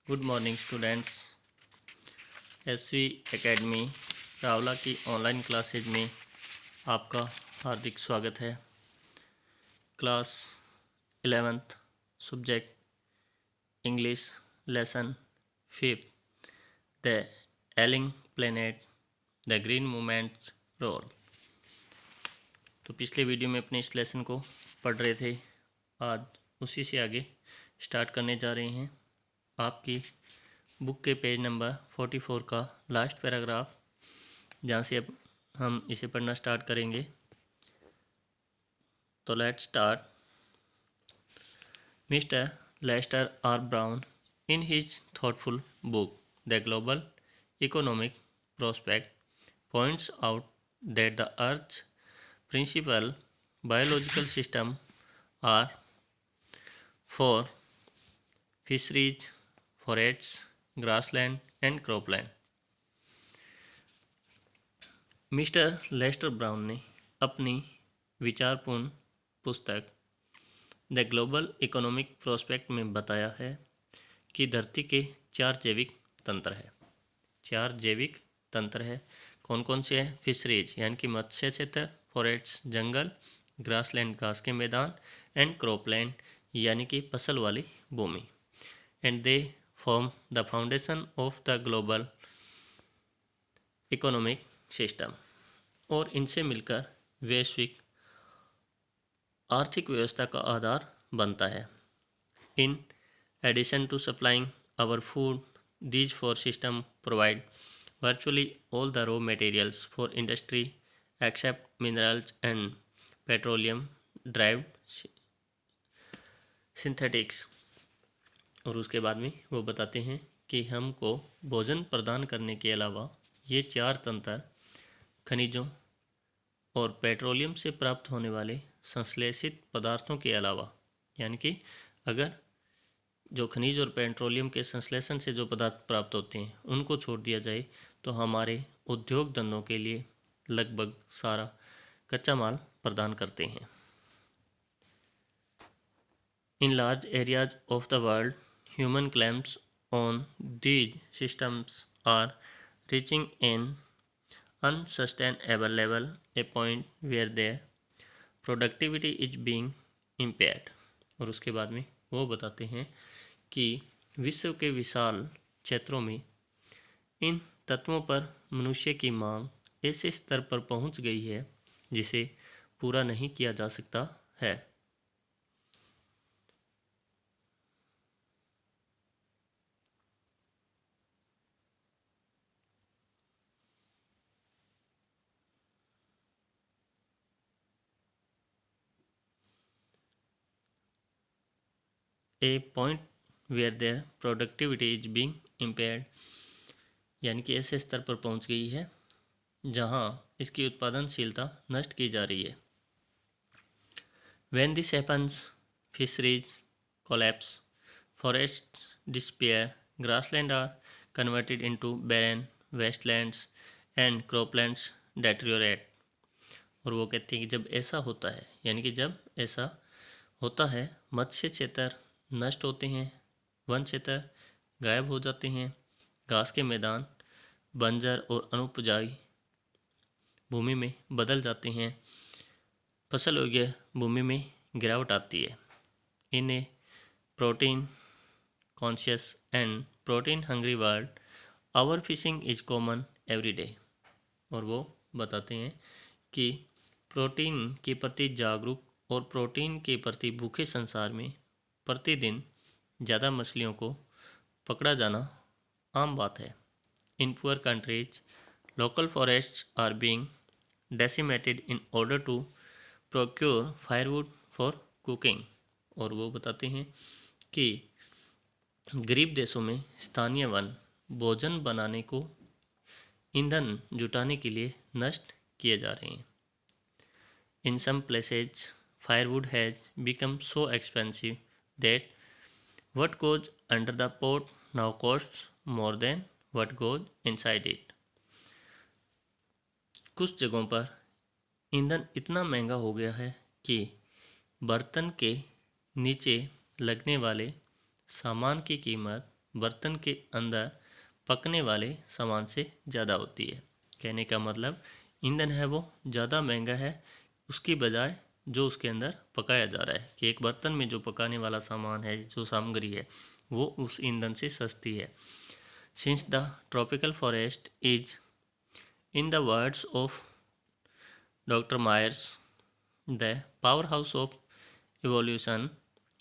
Good morning students. SV academy Rawla की online classes में आपका हार्दिक स्वागत है। Class 11th subject English lesson 5 the ailing planet the green movement role. तो पिछले वीडियो में अपने इस लेसन को पढ़ रहे थे, आज उसी से आगे स्टार्ट करने जा रहे हैं। आपकी बुक के पेज नंबर 44 का लास्ट पैराग्राफ, जहाँ से अब हम इसे पढ़ना स्टार्ट करेंगे। तो let's start. Mister Lester R Brown in his thoughtful book the global economic prospect points out that the earth principal biological system are four fisheries, forests, grassland and cropland। Mister Lester Brown ने अपनी विचारपूर्ण पुस्तक the global economic prospect में बताया है कि धरती के चार जैविक तंत्र है। कौन कौन से हैं? फिशरीज यानी कि मत्स्य क्षेत्र, फॉरेस्ट्स जंगल, ग्रासलैंड घास के मैदान एंड क्रॉपलैंड यानी कि फसल वाली भूमि। And they form the foundation of the global economic system, और इनसे मिलकर वैश्विक आर्थिक व्यवस्था का आधार बनता है। In addition to supplying our food, these four system provide virtually all the raw materials for industry except minerals and petroleum derived synthetics। और उसके बाद में वो बताते हैं कि हमको भोजन प्रदान करने के अलावा ये चार तंत्र खनिजों और पेट्रोलियम से प्राप्त होने वाले संश्लेषित पदार्थों के अलावा, यानी कि अगर जो खनिज और पेट्रोलियम के संश्लेषण से जो पदार्थ प्राप्त होते हैं उनको छोड़ दिया जाए तो हमारे उद्योग धंधों के लिए लगभग सारा कच्चा माल प्रदान करते हैं। In large areas of the world human claims on these systems are reaching an unsustainable level, a point where their productivity is being impaired। और उसके बाद में वो बताते हैं कि विश्व के विशाल क्षेत्रों में इन तत्वों पर मनुष्य की मांग ऐसे स्तर पर पहुंच गई है जिसे पूरा नहीं किया जा सकता है। A point where there productivity is being impaired, यानी कि ऐसे स्तर पर पहुंच गई है जहां इसकी उत्पादनशीलता नष्ट की जा रही है। When this happens, fisheries collapse, forests disappear, grasslands are converted into barren wastelands and croplands deteriorate। और वो कहते हैं कि जब ऐसा होता है, यानी कि जब ऐसा होता है, मत्स्य क्षेत्र नष्ट होते हैं, वन क्षेत्र गायब हो जाते हैं, घास के मैदान बंजर और अनुपजाऊ भूमि में बदल जाते हैं, फसल योग्य भूमि में गिरावट आती है। In a protein conscious and protein hungry world overfishing is common every day. और वो बताते हैं कि प्रोटीन के प्रति जागरूक और प्रोटीन के प्रति भूखे संसार में प्रतिदिन ज़्यादा मछलियों को पकड़ा जाना आम बात है। In poor countries local forests are being decimated in order to procure firewood for cooking. और वो बताते हैं कि गरीब देशों में स्थानीय वन भोजन बनाने को ईंधन जुटाने के लिए नष्ट किए जा रहे हैं। In some places firewood has become so expensive that what goes under the pot now costs more than what goes inside it। कुछ जगहों पर ईंधन इतना महंगा हो गया है कि बर्तन के नीचे लगने वाले सामान की कीमत बर्तन के अंदर पकने वाले सामान से ज़्यादा होती है। कहने का मतलब ईंधन है वो ज़्यादा महंगा है उसकी बजाय जो उसके अंदर पकाया जा रहा है, कि एक बर्तन में जो पकाने वाला सामान है, जो सामग्री है, वो उस ईंधन से सस्ती है। Since the tropical forest is, in the words of doctor Myers, the powerhouse of evolution,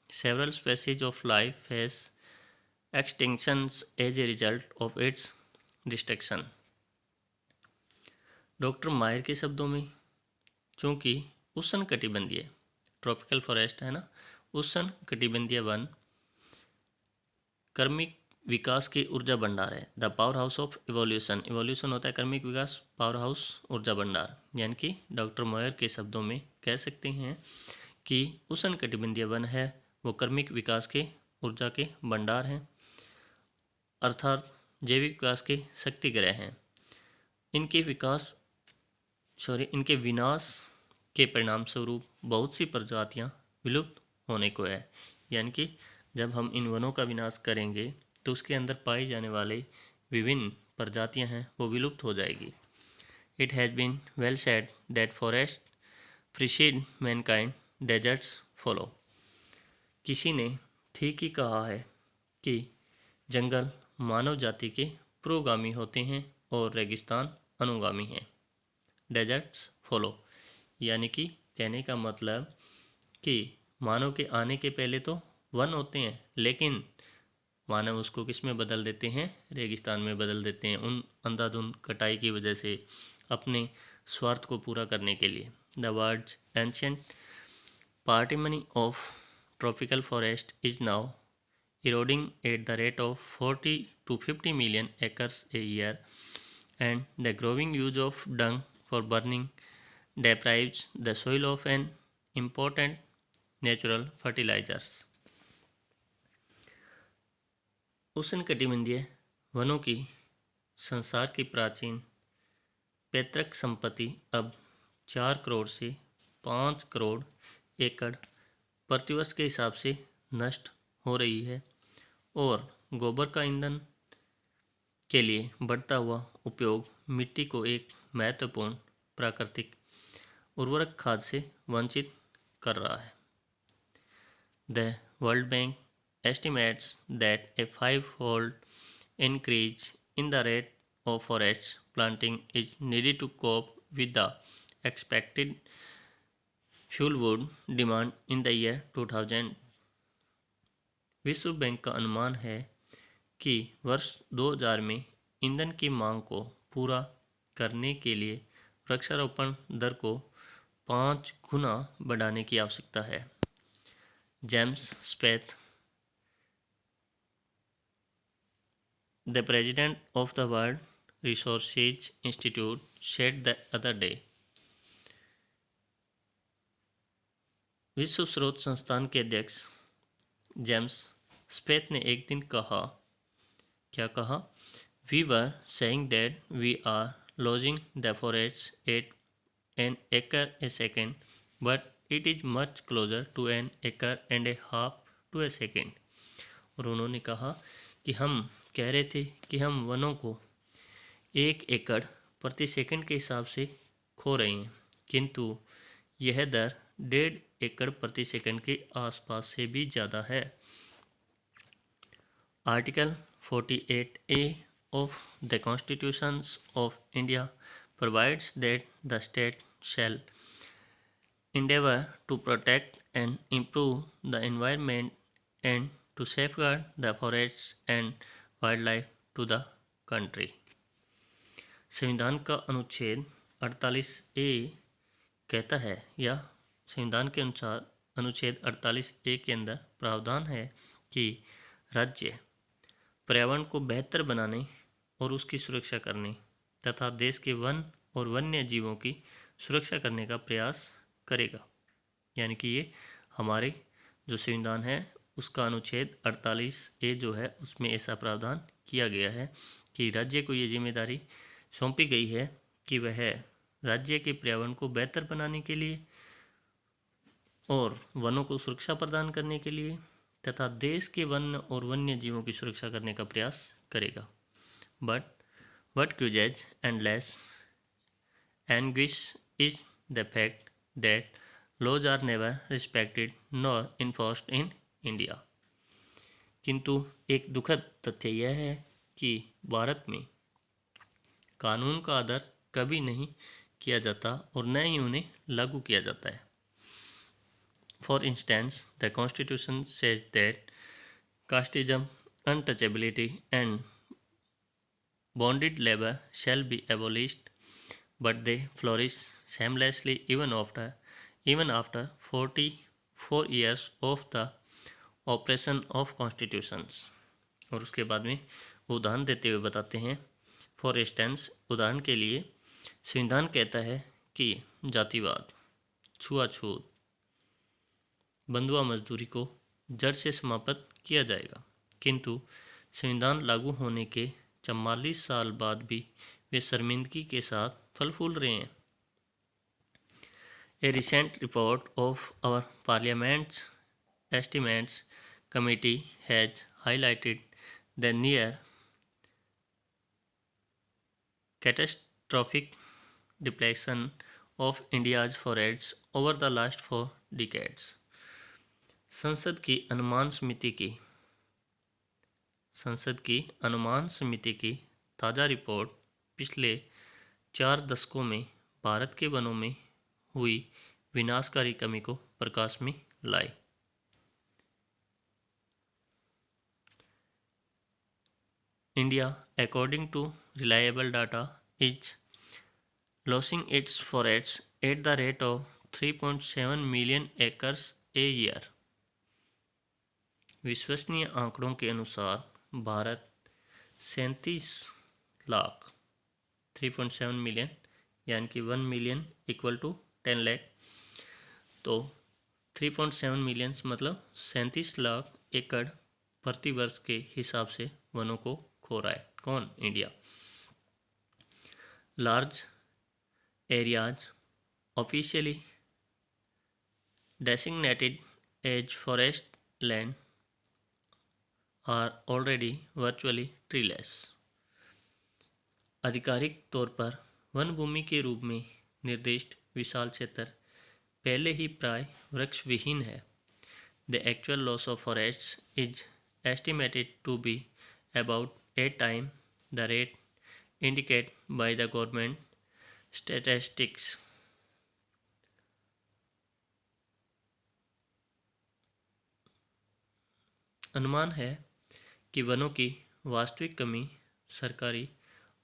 several species of life face extinctions as a result of its destruction. Doctor मायर के शब्दों में, चूँकि उष्णकटिबंधीय ट्रॉपिकल फॉरेस्ट है ना, उष्णकटिबंधीय one कर्मिक विकास के ऊर्जा भंडार है। The powerhouse of evolution, evolution होता है कर्मिक विकास, पावर हाउस ऊर्जा भंडार, यानी कि डॉक्टर मायर के शब्दों में कह सकते हैं कि उष्णकटिबंधीय वन है वो कर्मिक विकास के ऊर्जा के भंडार हैं, अर्थात जैविक विकास के शक्ति ग्रह हैं। इनके विनाश के परिणाम स्वरूप बहुत सी प्रजातियां विलुप्त होने को है। यानी कि जब हम इन वनों का विनाश करेंगे तो उसके अंदर पाए जाने वाले विभिन्न प्रजातियां हैं वो विलुप्त हो जाएगी। It has been well said that forest precede mankind, deserts follow. किसी ने ठीक ही कहा है कि जंगल मानव जाति के पुरोगामी होते हैं और रेगिस्तान अनुगामी हैं। डेजर्ट्स फॉलो, यानी कि कहने का मतलब कि मानव के आने के पहले तो वन होते हैं, लेकिन मानव उसको किस में बदल देते हैं, रेगिस्तान में बदल देते हैं, उन अंधाधुंध कटाई की वजह से, अपने स्वार्थ को पूरा करने के लिए। The world's ancient patrimony of tropical forest is now eroding at the rate of 40 to 50 million acres a year, and the growing use of dung for burning deprives the soil of an important natural fertilizers. उष्णकटिबंधीय वनों की संसार की प्राचीन पैतृक संपत्ति अब 4 करोड़ से 5 करोड़ एकड़ प्रतिवर्ष के हिसाब से नष्ट हो रही है, और गोबर का ईंधन के लिए बढ़ता हुआ उपयोग मिट्टी को एक महत्वपूर्ण प्राकृतिक उर्वरक खाद से वंचित कर रहा है। The world bank estimates that a 5-fold increase in the rate of forest planting is needed to cope with the expected fuelwood demand in the year 2000. विश्व बैंक का अनुमान है कि वर्ष 2000 में ईंधन की मांग को पूरा करने के लिए वृक्षारोपण दर को 5 गुना बढ़ाने की आवश्यकता है। James Speth, the president of the World Resources Institute, said the other day. विश्व स्रोत संस्थान के अध्यक्ष जेम्स स्पेथ ने एक दिन कहा, क्या कहा? We were saying that we are losing the forests at an acre a second, but it is much closer to an acre and a half to a second. और उन्होंने कहा कि हम कह रहे थे कि हम वनों को 1 एकड़ प्रति सेकंड के हिसाब से खो रहे हैं, किंतु यह दर 1.5 एकड़ प्रति सेकंड के आसपास से भी ज़्यादा है। Article 48A of the Constitution of India provides that the state shall endeavor to protect and improve the environment and to safeguard the forests and wildlife to the country. संविधान का अनुच्छेद 48A कहता है, या संविधान के अनुसार अनुच्छेद 48A के अंदर प्रावधान है कि राज्य पर्यावरण को बेहतर बनाने और उसकी सुरक्षा करने तथा देश के वन और वन्य जीवों की सुरक्षा करने का प्रयास करेगा। यानी कि ये हमारे जो संविधान है उसका अनुच्छेद 48A जो है उसमें ऐसा प्रावधान किया गया है कि राज्य को ये जिम्मेदारी सौंपी गई है कि वह राज्य के पर्यावरण को बेहतर बनाने के लिए और वनों को सुरक्षा प्रदान करने के लिए तथा देश के वन्य और वन्य जीवों की सुरक्षा करने का प्रयास करेगा। But what causes endless anguish is the fact that laws are never respected nor enforced in India। किंतु एक दुखद तथ्य यह है कि भारत में कानून का आदर कभी नहीं किया जाता और न ही उन्हें लागू किया जाता है। For instance the constitution says that casteism, untouchability and bonded labor shall be abolished, but they flourish shamelessly even after 44 years of the oppression of constitutions। और उसके बाद में वो उदाहरण देते हुए बताते हैं, फॉर इंस्टेंस उदाहरण के लिए संविधान कहता है कि जातिवाद, छुआछूत, बंधुआ मजदूरी को जड़ से समाप्त किया जाएगा, किंतु संविधान लागू होने के 44 साल बाद भी वे शर्मिंदगी के साथ फल फूल रहे हैं। A recent report of our parliament's estimates committee has highlighted the near catastrophic depletion of India's forests over the last 4 decades। संसद की अनुमान समिति की ताज़ा रिपोर्ट पिछले 4 दशकों में भारत के वनों में हुई विनाशकारी कमी को प्रकाश में लाई। India, according to reliable data, is losing its forests at the rate of 3.7 million acres a year। विश्वसनीय आंकड़ों के अनुसार भारत 37 लाख 3.7 मिलियन यानी कि 1 मिलियन इक्वल टू 10 लाख, तो 3.7 मिलियन मतलब 37 लाख एकड़ प्रति वर्ष के हिसाब से वनों को खो रहा है। कौन? India. Large areas officially designated as forest land are already virtually treeless. आधिकारिक तौर पर वन भूमि के रूप में निर्दिष्ट विशाल क्षेत्र पहले ही प्राय वृक्ष विहीन है। The actual loss of forests is estimated to be about 8 times the rate indicated by the government statistics। अनुमान है कि वनों की वास्तविक कमी सरकारी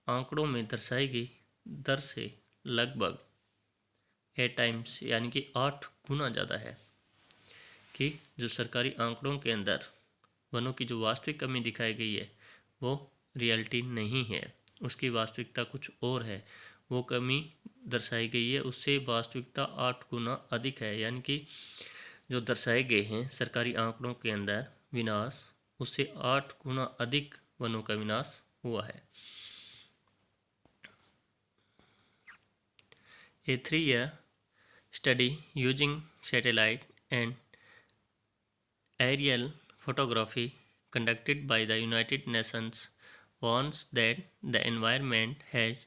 आंकड़ों में दर्शाई गई दर से लगभग 8 times यानी कि 8 गुना ज़्यादा है, कि जो सरकारी आंकड़ों के अंदर वनों की जो वास्तविक कमी दिखाई गई है वो रियलिटी नहीं है, उसकी वास्तविकता कुछ और है। वो कमी दर्शाई गई है उससे वास्तविकता 8 गुना अधिक है, यानी कि जो दर्शाए गए हैं सरकारी आंकड़ों के अंदर विनाश, उससे 8 गुना अधिक वनों का विनाश हुआ है। A 3-year study using satellite and aerial photography conducted by the United Nations warns that the environment has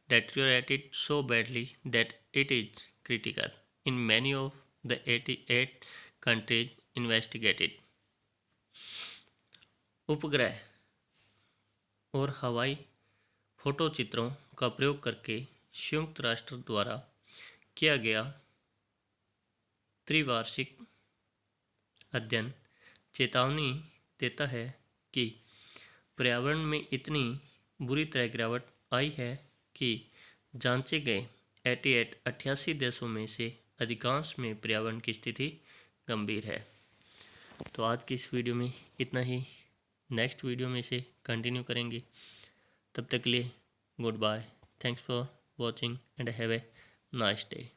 deteriorated so badly that it is critical in many of the 88 countries investigated। उपग्रह और हवाई photo चित्रों का प्रयोग करके संयुक्त राष्ट्र द्वारा किया गया त्रिवार्षिक अध्ययन चेतावनी देता है कि पर्यावरण में इतनी बुरी तरह गिरावट आई है कि जांचे गए 88 देशों में से अधिकांश में पर्यावरण की स्थिति गंभीर है। तो आज की इस वीडियो में इतना ही, नेक्स्ट वीडियो में से कंटिन्यू करेंगे। तब तक के लिए goodbye, thanks for watching and have a nice day.